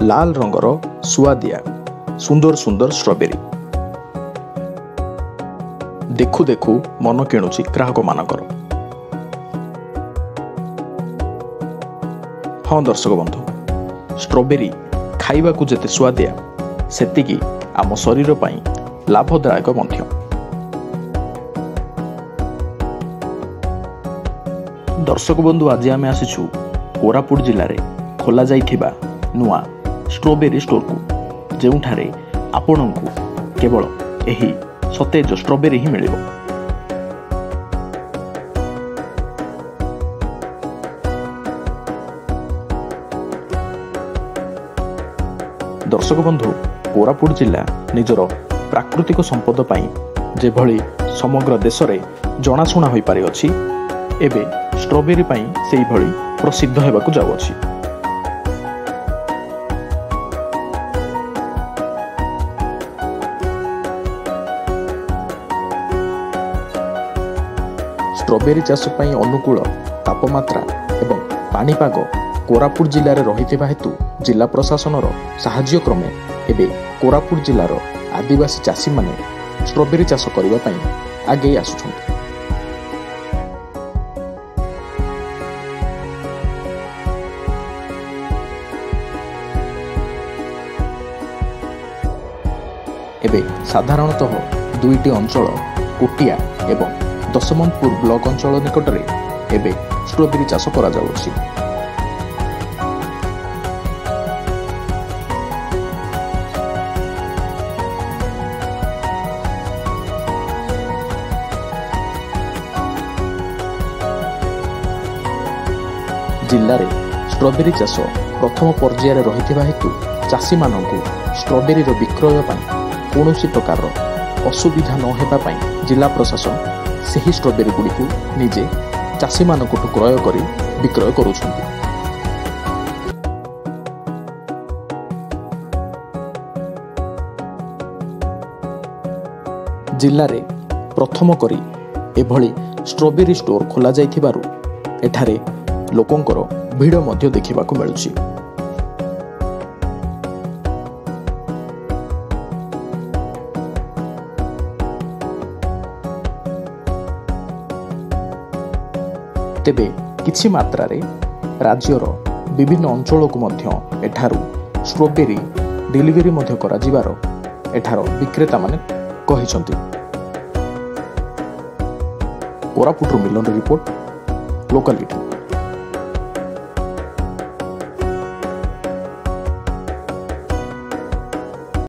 लाल रंगर सुआदिया सुंदर सुंदर स्ट्रॉबेरी देखु देखु मन किणुची ग्राहक मानकर। हाँ दर्शक बंधु, स्ट्रॉबेरी खाइबा को जेते सुआदिया सेतिकी आम शरीर पाई लाभदायक मध्य। दर्शक बंधु, आज आम आसीचु कोरापुट जिले में खोला जाइथिबा नुआ स्ट्रॉबेरी स्टोर को, जेउठारे आपनकु केवल एही सतेज स्ट्रॉबेरी ही मिलिबो। दर्शक बंधु, कोरापुट जिला निजर प्राकृतिक संपद पाई जेभली समग्र देश रे जनाशुना होई पारि अछि, एबे स्ट्रॉबेरी पाई सेही भली प्रसिद्ध हेबाकु जाउअछि। स्ट्रॉबेरी चाष पाई अनुकूल तापमात्रा एवं पाणीपाग कोरापुट जिले में रही हेतु जिला प्रशासन साहाय्य क्रमे एबे कोरापुट जिलार आदिवासी चाषी माने स्ट्रॉबेरी चाष करने आगे आसुछन्ति। एबे साधारणतः दुईटी अंचल कोटिया एवं दशमंतपुर ब्लॉक अंचल निकट में एबे स्ट्रॉबेरी चाष करा जाउछि। जिले में स्ट्रॉबेरी चाष प्रथम पर्यायर रही हेतु चाषी मानकु स्ट्रॉबेरी विक्रय कौनसी प्रकार असुविधा न हेबा पई जिला प्रशासन सही स्ट्रॉबेरी गुड़ी निजे चाषी मानकु क्रय करी विक्रय करुछन्ति। जिले में प्रथम करी एभली स्ट्रॉबेरी स्टोर खोला जाइथिबारु एठारे लोकंकर भीड़ मध्य देखिबाकु मिलुछि। तेबे किछि मात्रा रे राज्यर विभिन्न अंचल को मध्य एठारू स्ट्रॉबेरी डिलीवरी मध्य करा जिवार एठार विक्रेता माने कहिसंति। कोरापुट मिलन रिपोर्ट लोकल।